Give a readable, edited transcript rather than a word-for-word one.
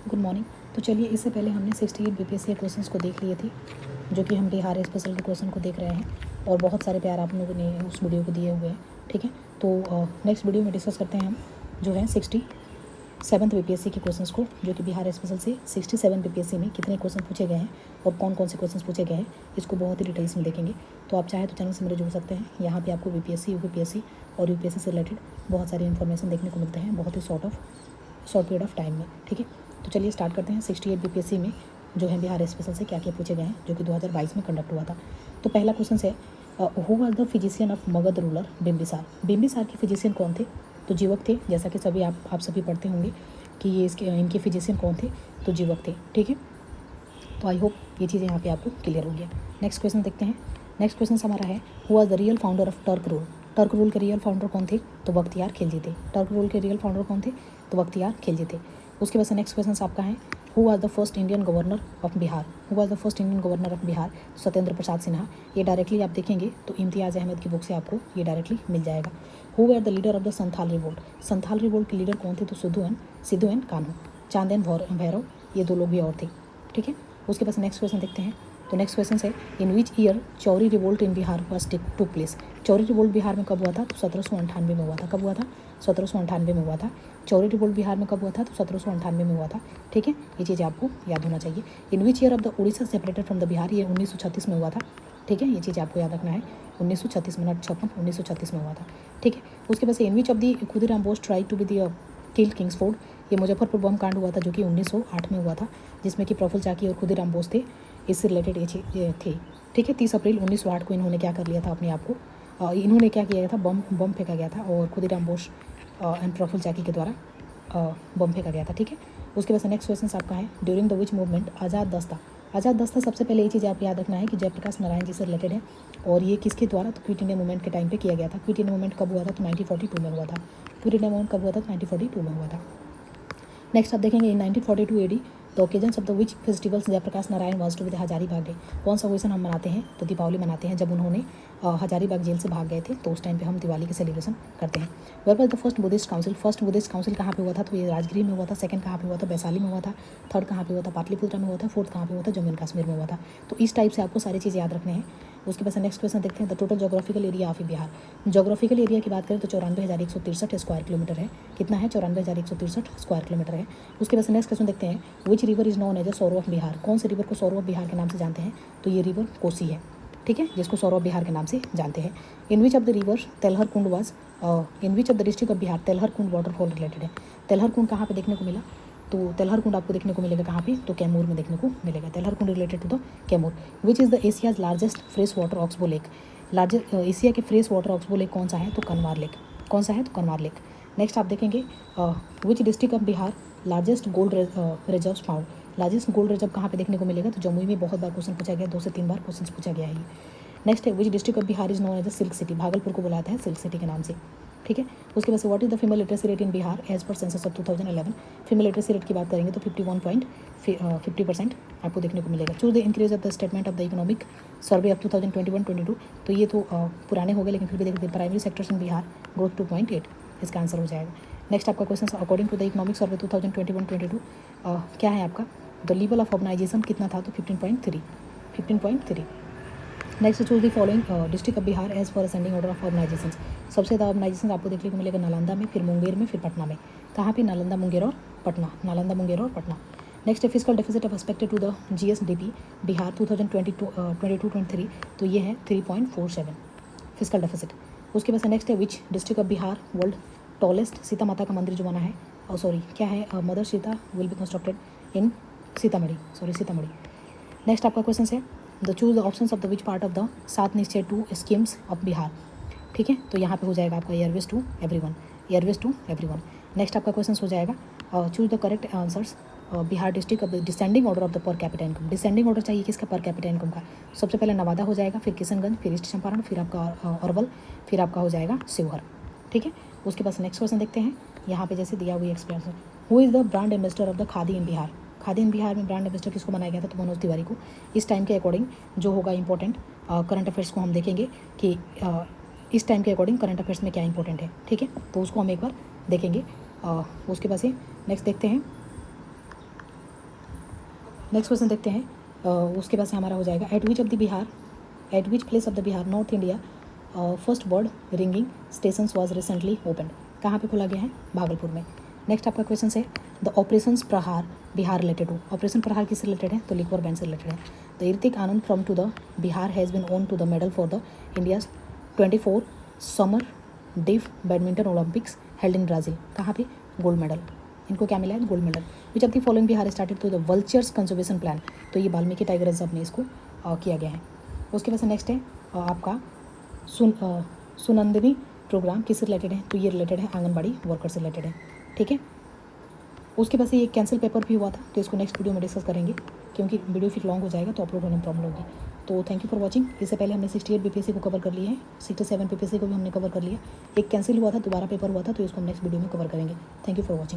Good morning. तो चलिए, इससे पहले हमने 68 बीपीएससी के क्वेश्चंस को देख लिए थे, जो कि हम बिहार स्पेशल के क्वेश्चन को देख रहे हैं और बहुत सारे प्यार आप लोगों ने उस वीडियो को दिए हुए हैं। ठीक है, तो नेक्स्ट वीडियो में डिस्कस करते हैं हम जो है 67 बीपीएससी के क्वेश्चंस को, जो कि बिहार स्पेशल से 67 बीपीएससी में कितने क्वेश्चन पूछे गए हैं और कौन कौन से क्वेश्चन पूछे गए हैं, इसको बहुत ही डिटेल्स में देखेंगे। तो आप चाहे तो चैनल से मेरे जुड़ सकते हैं। यहाँ पे आपको बीपीएससी, यूपीएससी और यूपीएससी से रिलेटेड बहुत सारी इन्फॉर्मेशन देखने को मिलते हैं बहुत ही शॉर्ट पीरियड ऑफ टाइम में। ठीक है, तो चलिए स्टार्ट करते हैं। 68 बीपीएससी में जो है बिहार स्पेशल से क्या क्या पूछे गए हैं, जो कि 2022 में कंडक्ट हुआ था। तो पहला क्वेश्चन है, who was the physician of Magadh ruler Bimbisara. Bimbisara के फिजिशियन कौन थे? तो जीवक थे। जैसा कि सभी आप सभी पढ़ते होंगे कि ये इनके फिजिशियन कौन थे, तो जीवक थे। ठीक है, तो आई होप ये चीज़ें यहाँ पे आपको क्लियर हो गया। नेक्स्ट क्वेश्चन देखते हैं। नेक्स्ट क्वेश्चन हमारा है, who was the real founder of Turk rule. Turk rule के रियल फाउंडर कौन थे? तो बख्तियार खिलजी थे। टर्क रूल के रियल फाउंडर कौन थे? तो बख्तियार खिलजी थे। उसके बाद से नेक्स्ट क्वेश्चन आपका है, who was the first Indian governor of Bihar. Who was the first Indian governor of Bihar? Satyendra Prasad Sinha. ये डायरेक्टली आप देखेंगे तो इम्तियाज़ अहमद की बुक से आपको ये डायरेक्टली मिल जाएगा। Who were the leader of the Santhal revolt. Santhal revolt के लीडर कौन थे? तो सिद्धू एंड कान्हू। चांद एंड भैरव, ये दो लोग भी और थे। ठीक है, उसके पास नेक्स्ट क्वेश्चन देखते हैं। तो नेक्स्ट क्वेश्चन है, in which year Chauri revolt in Bihar was took place. Chauri revolt Bihar में कब हुआ था? तो 1798 में हुआ था। कब हुआ था? 1798 में हुआ था। चौरी रिवोल्ट बिहार में कब हुआ था? तो 1798 में हुआ था। ठीक है, ये चीज़ आपको याद होना चाहिए। In which year of the Orissa separated from the Bihar, ये 1936 में हुआ था। ठीक है, ये चीज़ आपको याद रखना है। 1936 में, नॉट 56, 1936 में हुआ था। ठीक है, उसके बाद in which of the Khudiram Bose try to be the kill Kingsford. ये मुजफ्फरपुर बम कांड हुआ था, जो कि 1908 में हुआ था, जिसमें कि प्रफुल्ल चाकी और खुदीराम बोस थे। इससे रिलेटेड ये थे। ठीक है, 30 अप्रैल 1908 को इन्होंने क्या कर लिया था अपने आप को, इन्होंने क्या किया था, बम फेंका गया था और खुदीराम बोस एंड प्रफुल्ल चाकी के द्वारा बम फेंका गया था। ठीक है, उसके बाद नेक्स्ट क्वेश्चन आपका है, ड्यूरिंग द विच मूवमेंट आज़ाद दस्ता। आज़ाद दस्ता, सबसे पहले ये चीज़ आप याद रखना है कि जयप्रकाश नारायण जी से रिलेटेड है और ये किसके द्वारा? तो क्विट इंडिया मूवमेंट के टाइम पे किया गया था। क्विट इंडिया मूवमेंट कब हुआ था? तो 1942 में हुआ था। क्विट इंडिया मूवमेंट कब हुआ था? 1942 में हुआ था। नेक्स्ट आप देखेंगे in 1942 AD the occasions of the which festivals Jayaprakash Narayan was to with Hazaribagh day. कौन सा ओकेजन हम मनाते हैं? तो दीपावली मनाते हैं। जब उन्होंने हजारीबाग जेल से भाग गए थे, तो उस टाइम पे हम दिवाली के सेलिब्रेशन करते हैं। Where was the first Buddhist council. First Buddhist council कहाँ पे हुआ था? तो ये राजगिरी में हुआ था। सेकंड कहाँ पे हुआ था? वैशाली में हुआ था। थर्ड कहाँ पे हुआ था? पाटलिपुत्र में हुआ था। फोर्थ कहाँ पे हुआ था? जम्मू एंड कश्मीर में हुआ था। तो इस टाइप से आपको सारी चीज़ें याद रखने हैं। उसके बाद नेक्स्ट क्वेश्चन देखते हैं, the total geographical area of Bihar. Geographical area की बात करें तो 94,163 स्क्वायर किलोमीटर है। कितना है? 94,163 स्क्वायर किलोमीटर है। उसके बाद नेक्स्ट क्वेश्चन देखते हैं, which river is known as a sorrow of Bihar. कौन से रिवर को सौरो ऑफ बिहार के नाम से जानते हैं? तो ये रिवर कोसी है। ठीक है, जिसको सौरो ऑफ बिहार के नाम से जानते हैं। In which of the river Telhar Kund was, in which of the district of Bihar Telhar Kund waterfall related है। तेलहर कुंड कहाँ पे देखने को मिला? तो तेलहर कुंड आपको देखने को मिलेगा कहाँ पे? तो कैमूर में देखने को मिलेगा। Telhar Kund related to the Kaimur. Which is the Asia's largest fresh water oxbow lake. Largest Asia के फ्रेश वाटर ऑक्सबो लेक कौन सा है? तो कनवार लेक। कौन सा है? तो कनवार लेक। नेक्स्ट आप देखेंगे, विच district of Bihar largest gold reserves found. Largest gold reserve कहाँ पे देखने को मिलेगा? तो जमुई में बहुत बार क्वेश्चन पूछा गया, 2 से 3 बार क्वेश्चन पूछा गया है। नेक्स्ट है, which district of Bihar is known as a silk city. Bhagalpur को बुलाता है सिल्क सिटी के नाम से। ठीक है, उसके बाद से what is the female literacy rate in Bihar as per census of 2011। Female literacy rate की बात करेंगे तो 51.50% आपको देखने को मिलेगा। Choose the increase of the statement of the economic survey of 2021-22। तो ये तो पुराने हो गए, लेकिन फिर भी देखते हैं, primary sectors in Bihar growth 2.8, इसका आंसर हो जाएगा। नेक्स्ट आपका question, according to the economic survey 2021-22 क्या है आपका? द लेवल ऑफ अर्बनाइजेशन कितना था? तो 15.3। Next choose the following district of Bihar as for ascending order of organisation. सबसे ज़्यादा ऑर्गनाइजेशन आपको देखने को मिलेगा नालंदा में, फिर मुंगेर में, फिर पटना में। कहाँ पे? नालंदा, मुंगेर और पटना। नालंदा, मुंगेर और पटना। नेक्स्ट है physical deficit of expected to the GSDP Bihar 2022-23। तो ये है 3.47 फिजिकल डेफिसिट। उसके बाद से नेक्स्ट है, which district of Bihar world tallest Sita माता का मंदिर जो बना है, और सॉरी क्या है, mother Sita will be constructed in Sitamarhi. Next आपका क्वेश्चन है, the choose the options of the which part of the 7 निश्चय 2 स्कीम्स ऑफ बिहार। ठीक है, तो यहाँ पे हो जाएगा आपका एयरवेज टू एवरीवन। नेक्स्ट आपका क्वेश्चन हो जाएगा, choose the correct answers Bihar district of the descending order of the per capita income. Descending order चाहिए किसका? पर कैपिटा इनकम का। सबसे पहले नवादा हो जाएगा, फिर किशनगंज, फिर ईस्ट चंपारण, फिर आपका अरवल, फिर आपका हो जाएगा शिवहर। ठीक है, उसके बाद नेक्स्ट क्वेश्चन देखते हैं। यहाँ पे जैसे दिया हुआ explanation, who is the brand ambassador of the Khadi in Bihar. Khadi in Bihar में ब्रांड एम्बेसडर किसको बनाया गया था? तो मनोज तिवारी को। इस टाइम के अकॉर्डिंग जो होगा इंपॉर्टेंट करंट अफेयर्स को हम देखेंगे कि इस टाइम के अकॉर्डिंग करंट अफेयर्स में क्या इंपॉर्टेंट है। ठीक है, तो उसको हम एक बार देखेंगे। उसके बाद से नेक्स्ट देखते हैं, नेक्स्ट क्वेश्चन देखते हैं, उसके बाद से हमारा हो जाएगा eight which place of the Bihar north India first bird ringing station was recently open. कहाँ पे खोला गया है? भागलपुर में। नेक्स्ट आपका क्वेश्चन है द ऑपरेशन प्रहार बिहार रिलेटेड हो। ऑपरेशन प्रहार किससे रिलेटेड है? तो लिक्वर बैंड से रिलेटेड है। The Hrithik Anand from to the Bihar has been won to the medal for the India's 24 summer deaf badminton Olympics held in Brazil. कहाँ पे? Gold medal. इनको क्या मिला है? Gold medal. Which of the following Bihar started to the vultures conservation plan. तो ये Valmiki tiger reserve ने इसको किया गया है। उसके बाद से नेक्स्ट है आपका सुनंदिनी प्रोग्राम किससे रिलेटेड है? तो ये रिलेटेड है आंगनबाड़ी वर्कर से रिलेटेड है। ठीक है, उसके बाद से ये कैंसिल पेपर भी हुआ था, तो इसको नेक्स्ट वीडियो में डिस्कस करेंगे, क्योंकि वीडियो फिर लॉन्ग हो जाएगा तो अपलोड होने में प्रॉब्लम होगी। तो थैंक यू फॉर वॉचिंग। इससे पहले हमने 68 बीपीएससी को कवर कर लिया है, 67 बीपीएससी को भी हमने कवर कर लिया। एक कैंसिल हुआ था, दोबारा पेपर हुआ था, तो इसको हम नेक्स्ट वीडियो में कवर करेंगे। Thank you for watching.